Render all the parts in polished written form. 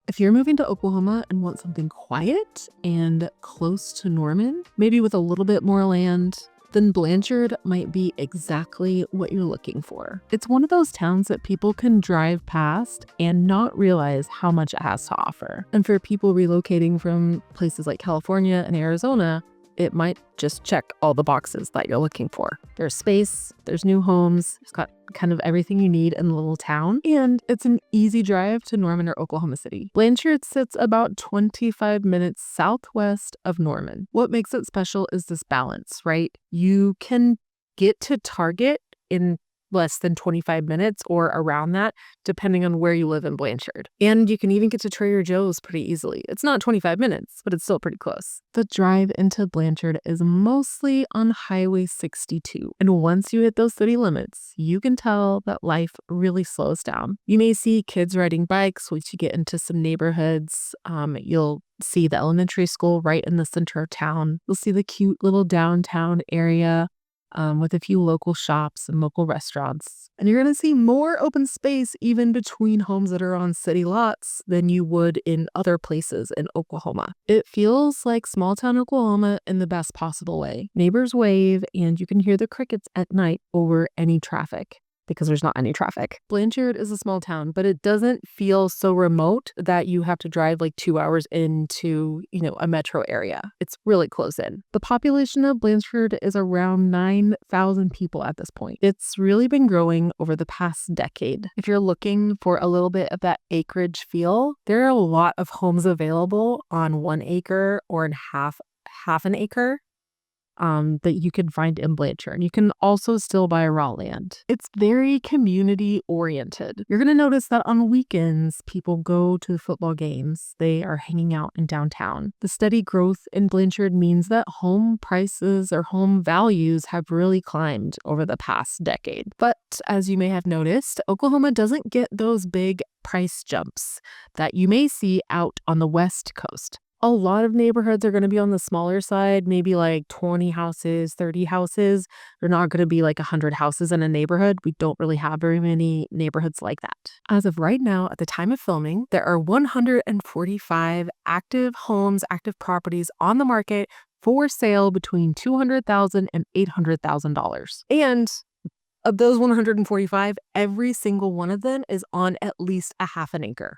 If you're moving to Oklahoma and want something quiet and close to Norman, maybe with a little bit more land, then Blanchard might be exactly what you're looking for. It's one of those towns that people can drive past and not realize how much it has to offer. And for people relocating from places like California and Arizona, it might just check all the boxes that you're looking for. There's space, there's new homes, it's got kind of everything you need in the little town, and it's an easy drive to Norman or Oklahoma City. Blanchard sits about 25 minutes southwest of Norman. What makes it special is this balance, right? You can get to Target in less than 25 minutes or around that, depending on where you live in Blanchard. And you can even get to Trader Joe's pretty easily. It's not 25 minutes, but it's still pretty close. The drive into Blanchard is mostly on Highway 62. And once you hit those city limits, you can tell that life really slows down. You may see kids riding bikes once you get into some neighborhoods. You'll see the elementary school right in the center of town. You'll see the cute little downtown area with a few local shops and local restaurants. And you're going to see more open space even between homes that are on city lots than you would in other places in Oklahoma. It feels like small town Oklahoma in the best possible way. Neighbors wave and you can hear the crickets at night over any traffic, because there's not any traffic. Blanchard is a small town, but it doesn't feel so remote that you have to drive like 2 hours into, a metro area. It's really close in. The population of Blanchard is around 9,000 people at this point. It's really been growing over the past decade. If you're looking for a little bit of that acreage feel, there are a lot of homes available on 1 acre or in half an acre. That you can find in Blanchard. You can also still buy raw land. It's very community oriented. You're going to notice that on weekends, people go to football games. They are hanging out in downtown. The steady growth in Blanchard means that home prices or home values have really climbed over the past decade. But as you may have noticed, Oklahoma doesn't get those big price jumps that you may see out on the West Coast. A lot of neighborhoods are going to be on the smaller side, maybe like 20 houses, 30 houses. They're not going to be like 100 houses in a neighborhood. We don't really have very many neighborhoods like that. As of right now, at the time of filming, there are 145 active homes, active properties on the market for sale between $200,000 and $800,000. And of those 145, every single one of them is on at least a half an acre.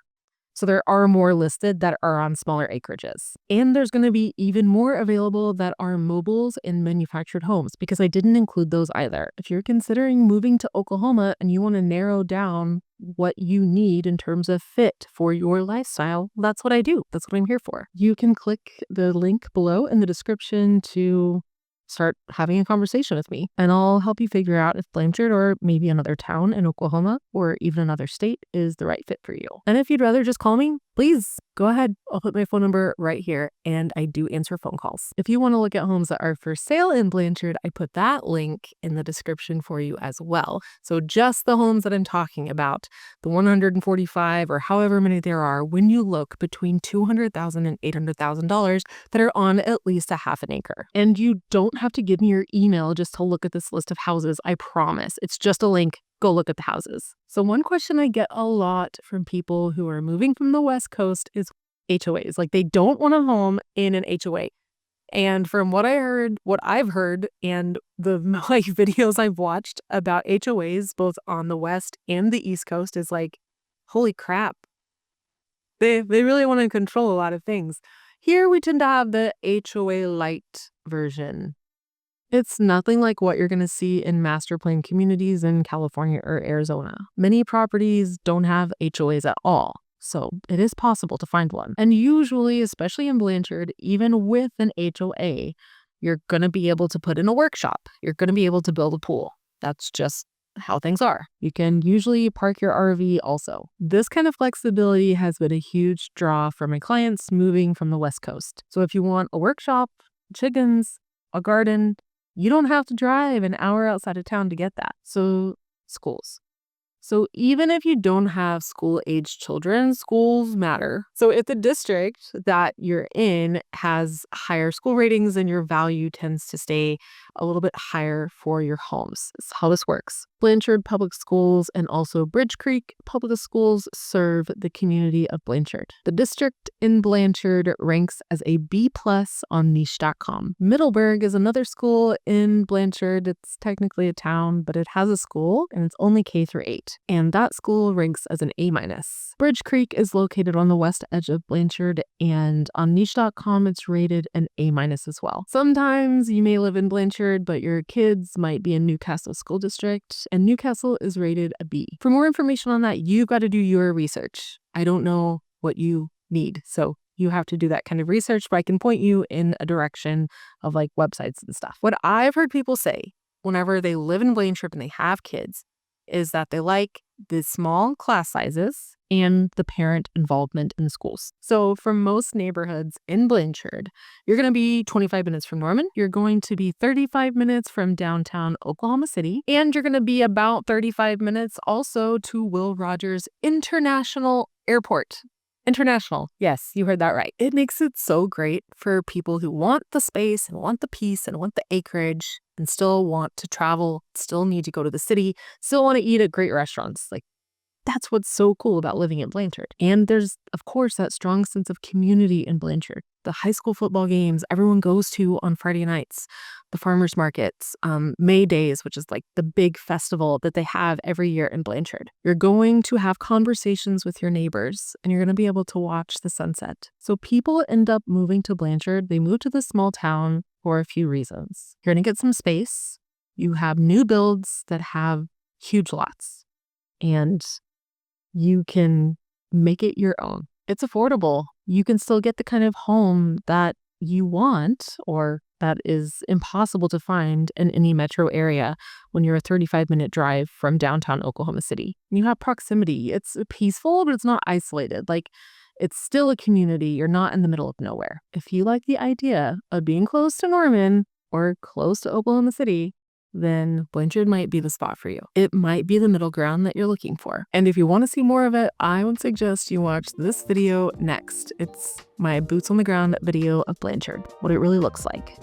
So there are more listed that are on smaller acreages. And there's going to be even more available that are mobiles and manufactured homes, because I didn't include those either. If you're considering moving to Oklahoma and you want to narrow down what you need in terms of fit for your lifestyle, that's what I do. That's what I'm here for. You can click the link below in the description to start having a conversation with me, and I'll help you figure out if Blanchard or maybe another town in Oklahoma or even another state is the right fit for you. And if you'd rather just call me, please go ahead. I'll put my phone number right here, and I do answer phone calls. If you want to look at homes that are for sale in Blanchard, I put that link in the description for you as well. So just the homes that I'm talking about, the 145 or however many there are, when you look between $200,000 and $800,000 that are on at least a half an acre. And you don't have to give me your email just to look at this list of houses. I promise. It's just a link. Go look at the houses. So one question I get a lot from people who are moving from the West Coast is HOAs. Like, they don't want a home in an HOA. And from what I've heard, and the videos I've watched about HOAs, both on the West and the East Coast, is like, holy crap. They really want to control a lot of things. Here we tend to have the HOA light version. It's nothing like what you're going to see in master plan communities in California or Arizona. Many properties don't have HOAs at all, so it is possible to find one. And usually, especially in Blanchard, even with an HOA, you're going to be able to put in a workshop. You're going to be able to build a pool. That's just how things are. You can usually park your RV also. This kind of flexibility has been a huge draw for my clients moving from the West Coast. So if you want a workshop, chickens, a garden, you don't have to drive an hour outside of town to get that. So schools. So even if you don't have school-aged children, schools matter. So if the district that you're in has higher school ratings, then your value tends to stay a little bit higher for your homes. That's how this works. Blanchard Public Schools and also Bridge Creek Public Schools serve the community of Blanchard. The district in Blanchard ranks as a B+ on niche.com. Middleburg is another school in Blanchard. It's technically a town, but it has a school and it's only K-8. And that school ranks as an A-. Bridge Creek is located on the west edge of Blanchard, and on niche.com it's rated an A- as well. Sometimes you may live in Blanchard, but your kids might be in Newcastle School District, and Newcastle is rated a B. For more information on that, you've got to do your research. I don't know what you need, so you have to do that kind of research, but I can point you in a direction of like websites and stuff. What I've heard people say whenever they live in Blanchard and they have kids is that they like the small class sizes and the parent involvement in the schools. So for most neighborhoods in Blanchard, you're going to be 25 minutes from Norman, you're going to be 35 minutes from downtown Oklahoma City, and you're going to be about 35 minutes also to Will Rogers International Airport. International. Yes, you heard that right. It makes it so great for people who want the space and want the peace and want the acreage and still want to travel, still need to go to the city, still want to eat at great restaurants. Like, that's what's so cool about living in Blanchard. And there's, of course, that strong sense of community in Blanchard. The high school football games everyone goes to on Friday nights, the farmers markets, May Days, which is like the big festival that they have every year in Blanchard. You're going to have conversations with your neighbors, and you're going to be able to watch the sunset. So people end up moving to Blanchard. They move to this small town for a few reasons. You're going to get some space. You have new builds that have huge lots, and you can make it your own. It's affordable. You can still get the kind of home that you want or that is impossible to find in any metro area when you're a 35-minute drive from downtown Oklahoma City. You have proximity. It's peaceful, but it's not isolated. Like, it's still a community. You're not in the middle of nowhere. If you like the idea of being close to Norman or close to Oklahoma City, then Blanchard might be the spot for you. It might be the middle ground that you're looking for. And if you want to see more of it, I would suggest you watch this video next. It's my boots on the ground video of Blanchard, what it really looks like.